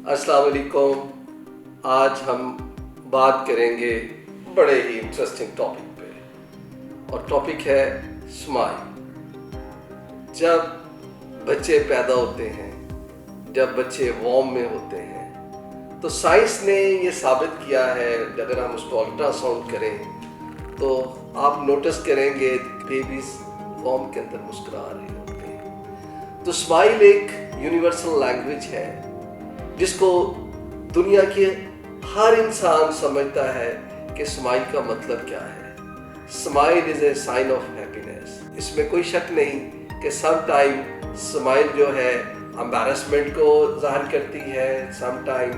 अस्सलाम वालेकुम। आज हम बात करेंगे बड़े ही इंटरेस्टिंग टॉपिक पे, और टॉपिक है स्माइल। जब बच्चे पैदा होते हैं, जब बच्चे वॉर्म में होते हैं, तो साइंस ने ये साबित किया है, अगर हम उसको अल्ट्रासाउंड करें तो आप नोटिस करेंगे बेबीज वॉर्म के अंदर मुस्कुरा रहे होते हैं। तो स्माइल एक यूनिवर्सल लैंग्वेज है जिसको दुनिया के हर इंसान समझता है कि स्माइल का मतलब क्या है। Smile is a sign of happiness. इसमें कोई शक नहीं कि सम टाइम स्माइल जो है एम्बैरेसमेंट को ज़ाहिर करती है, सम टाइम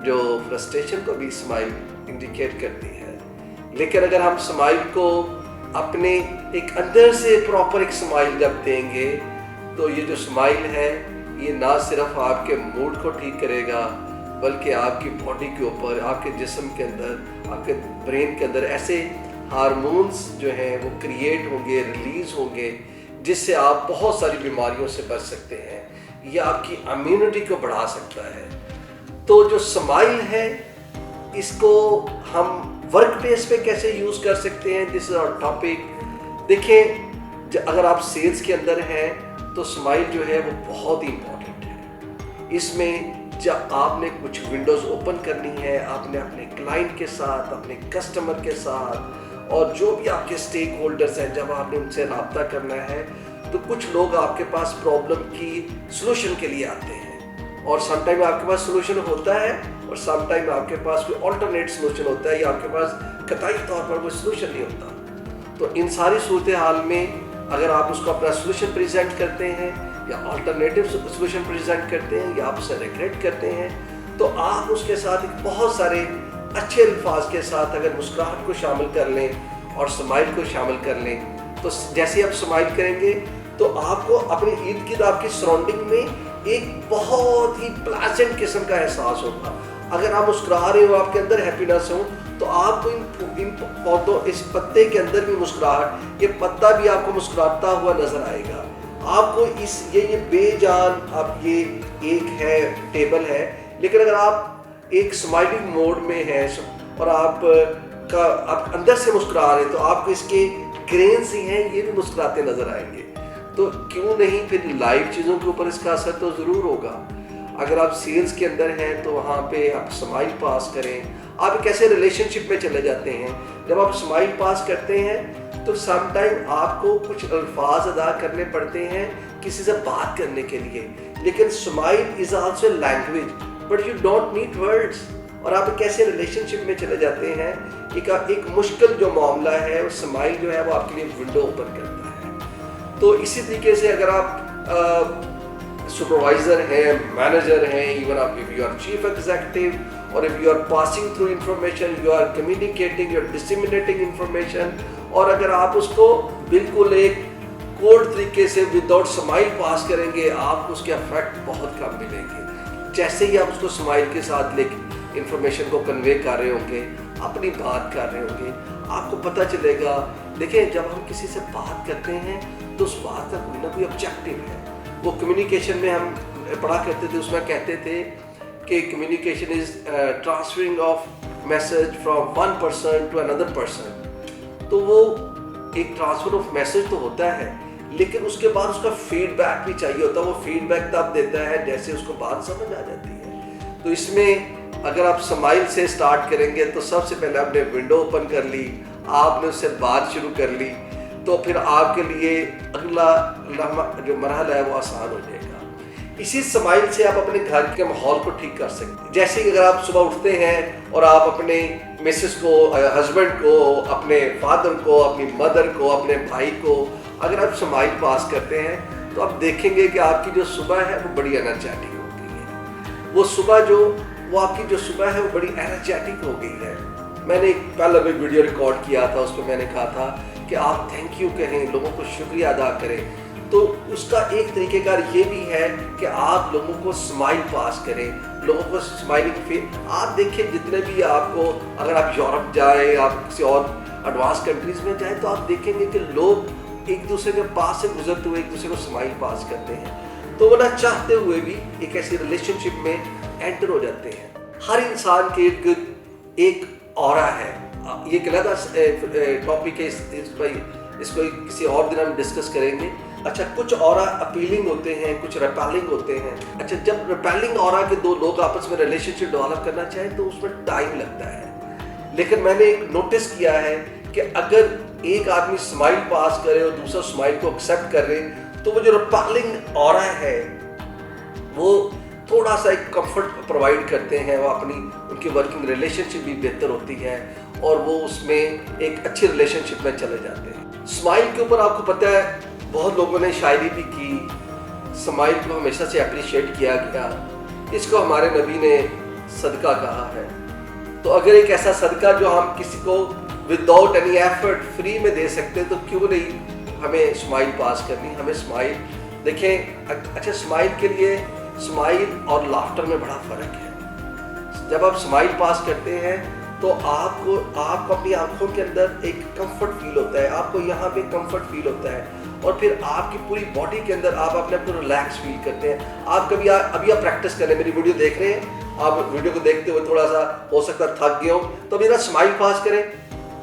जो फ्रस्ट्रेशन को भी स्माइल इंडिकेट करती है। लेकिन अगर हम स्माइल को अपने एक अंदर से प्रॉपर एक स्माइल जब देंगे तो ये जो स्माइल है ये ना सिर्फ आपके मूड को ठीक करेगा, बल्कि आपकी बॉडी के ऊपर, आपके जिस्म के अंदर, आपके ब्रेन के अंदर ऐसे हार्मोन्स जो हैं वो क्रिएट होंगे, रिलीज़ होंगे, जिससे आप बहुत सारी बीमारियों से बच सकते हैं। ये आपकी इम्यूनिटी को बढ़ा सकता है। तो जो स्माइल है इसको हम वर्क प्लेस पे कैसे यूज़ कर सकते हैं, दिस इज आवर टॉपिक। देखें, अगर आप सेल्स के अंदर हैं तो स्माइल जो है वो बहुत ही इम्पॉर्टेंट है। इसमें जब आपने कुछ विंडोज़ ओपन करनी है, आपने अपने क्लाइंट के साथ, अपने कस्टमर के साथ और जो भी आपके स्टेक होल्डर्स हैं, जब आपने उनसे रब्ता करना है तो कुछ लोग आपके पास प्रॉब्लम की सलूशन के लिए आते हैं, और समटाइम आपके पास सलूशन होता है और समटाइम आपके पास कोई ऑल्टरनेट सलूशन होता है, या आपके पास कतई तौर पर कोई सलूशन नहीं होता। तो इन सारी सूरत हाल में अगर आप उसको अपना सलूशन प्रेजेंट करते हैं या अल्टरनेटिव सलूशन प्रेजेंट करते हैं या आप उसे रिग्रेट करते हैं, तो आप उसके साथ एक बहुत सारे अच्छे अल्फाज के साथ अगर मुस्कुराहट को शामिल कर लें और स्माइल को शामिल कर लें, तो जैसे आप स्माइल करेंगे तो आपको अपनी इर्द गिर्द आपकी सराउंडिंग में एक बहुत ही प्लेजेंट किस्म का एहसास होगा। अगर आप मुस्कुरा रहे हो, आपके अंदर हैप्पीनेस हो, तो आपको इन पौधों, इस पत्ते के अंदर भी मुस्कुराहट, ये पत्ता भी आपको मुस्कुराता हुआ नजर आएगा। आपको ये बेजान, अब ये एक है टेबल है, लेकिन अगर आप एक स्माइलिंग मोड में हैं और आप अंदर से मुस्कुरा रहे हैं तो आपको इसके ग्रेन्स ही हैं, ये भी मुस्कुराते नजर आएंगे। तो क्यों नहीं फिर लाइव चीज़ों के ऊपर इसका असर तो ज़रूर होगा। अगर आप सेल्स के अंदर हैं तो वहाँ पे आप स्माइल पास करें। आप एक ऐसे रिलेशनशिप में चले जाते हैं, जब आप स्माइल पास करते हैं तो सम टाइम आपको कुछ अल्फाज अदा करने पड़ते हैं किसी से बात करने के लिए, लेकिन smile is also language, but you don't need words. और आप एक ऐसे रिलेशनशिप में चले जाते हैं, एक मुश्किल जो मामला है वो स्माइल जो है वो आपके लिए विंडो ओपन करता है। तो इसी तरीके से अगर आप सुपरवाइजर हैं, मैनेजर हैं, इवन आप if you are chief executive, और if you are passing through information, you are communicating, you are disseminating information, और अगर आप उसको बिल्कुल एक कोड तरीके से विदाउट स्माइल पास करेंगे, आपको उसके इफेक्ट बहुत कम मिलेंगे। जैसे ही आप उसको स्माइल के साथ इंफॉर्मेशन को कन्वे कर रहे होंगे, अपनी बात कर रहे होंगे, आपको पता चलेगा। देखिए, जब हम किसी से बात करते हैं तो उस बात का कोई ना कोई ऑब्जेक्टिव है। वो कम्युनिकेशन में हम पढ़ा करते थे, उसमें कहते थे कि communication is transferring of message from one person to another person. तो वो एक ट्रांसफर ऑफ मैसेज तो होता है, लेकिन उसके बाद उसका फीडबैक भी चाहिए होता है। वो फीडबैक तब देता है जैसे उसको बात समझ आ जाती है। तो इसमें अगर आप स्माइल से स्टार्ट करेंगे तो सबसे पहले आपने विंडो ओपन कर ली, आपने उससे बात शुरू कर ली, तो फिर आपके लिए अगला जो मरहला है वो आसान हो जाएगा। इसी स्माइल से आप अपने घर के माहौल को ठीक कर सकते हैं। जैसे कि अगर आप सुबह उठते हैं और आप अपने मिसेस को, हस्बैंड को, अपने फादर को, अपनी मदर को, अपने भाई को अगर आप स्माइल पास करते हैं तो आप देखेंगे कि आपकी जो सुबह है वो बड़ी एनर्जेटिक हो गई है। वो आपकी जो सुबह है वो बड़ी एनर्जेटिक हो गई है। मैंने पहले भी वीडियो रिकॉर्ड किया था, उसमें मैंने कहा था कि आप थैंक यू कहें, लोगों को शुक्रिया अदा करें। तो उसका एक तरीक़ेकार ये भी है कि आप लोगों को स्माइल पास करें, लोगों को स्माइलिंग फील। आप देखिए, जितने भी आपको, अगर आप यूरोप जाएं, आप किसी और एडवांस कंट्रीज़ में जाएं, तो आप देखेंगे कि लोग एक दूसरे के पास से गुजरते हुए एक दूसरे को स्माइल पास करते हैं। तो वो ना चाहते हुए भी एक ऐसी रिलेशनशिप में एंटर हो जाते हैं। हर इंसान के इर्द गिर्द एक ऑरा है। ये एक अलग टॉपिक है, इसको किसी और दिन हम डिस्कस करेंगे। अच्छा, कुछ ऑरा अपीलिंग होते हैं, कुछ रिपेलिंग होते हैं। अच्छा, जब रिपेलिंग ऑरा के दो लोग आपस में रिलेशनशिप डेवलप करना चाहें तो उसमें टाइम लगता है, लेकिन मैंने एक नोटिस किया है कि अगर एक आदमी स्माइल पास करे और दूसरा स्माइल को एक्सेप्ट करे तो वो जो रिपेलिंग ऑरा है वो थोड़ा सा एक कंफर्ट प्रोवाइड करते हैं, वो उनकी वर्किंग रिलेशनशिप भी बेहतर होती है और वो उसमें एक अच्छी रिलेशनशिप में चले जाते हैं। स्माइल के ऊपर आपको पता है बहुत लोगों ने शायरी भी की, स्माइल को हमेशा से अप्रिशिएट किया गया, इसको हमारे नबी ने सदका कहा है। तो अगर एक ऐसा सदका जो हम किसी को विदाउट एनी एफर्ट फ्री में दे सकते हैं तो क्यों नहीं हमें स्माइल पास करनी। हमें स्माइल देखें, अच्छा स्माइल के लिए स्माइल और लाफ्टर में बड़ा फ़र्क है। जब आप स्माइल पास करते हैं तो आपको अपनी आंखों के अंदर एक कंफर्ट फील होता है, आपको यहाँ पे कंफर्ट फील होता है और फिर आपकी पूरी बॉडी के अंदर आप अपने आप को रिलैक्स फील करते हैं। आप कभी अभी आप प्रैक्टिस करें, मेरी वीडियो देख रहे हैं, आप वीडियो को देखते हुए थोड़ा सा हो सकता है थक गए हो तो मेरा स्माइल पास करें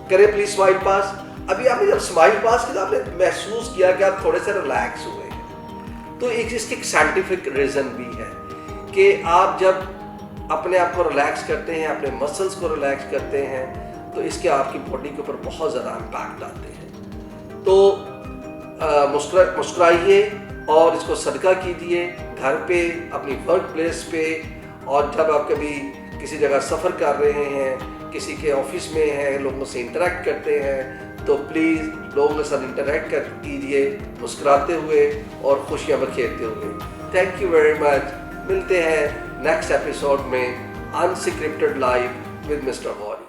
प्लीज स्माइल पास। अभी आपने जब स्माइल पास किया आपने महसूस किया कि आप थोड़े से रिलैक्स हुए हैं। तो इसकी एक साइंटिफिक रीज़न भी है कि आप जब अपने आप को रिलैक्स करते हैं, अपने मसल्स को रिलैक्स करते हैं तो इसके आपकी बॉडी के ऊपर बहुत ज़्यादा इम्पैक्ट आते हैं। तो मुस्कुराइए और इसको सदका कीजिए घर पे, अपनी वर्क प्लेस पे, और जब आप कभी किसी जगह सफ़र कर रहे हैं, किसी के ऑफिस में हैं, लोगों से इंटरेक्ट करते हैं तो प्लीज़ लोगों के साथ इंटरेक्ट कीजिए मुस्कुराते हुए और खुशियाँ बखेरते हुए। Thank you very much. मिलते हैं नेक्स्ट एपिसोड में unscripted live with mister Gauri.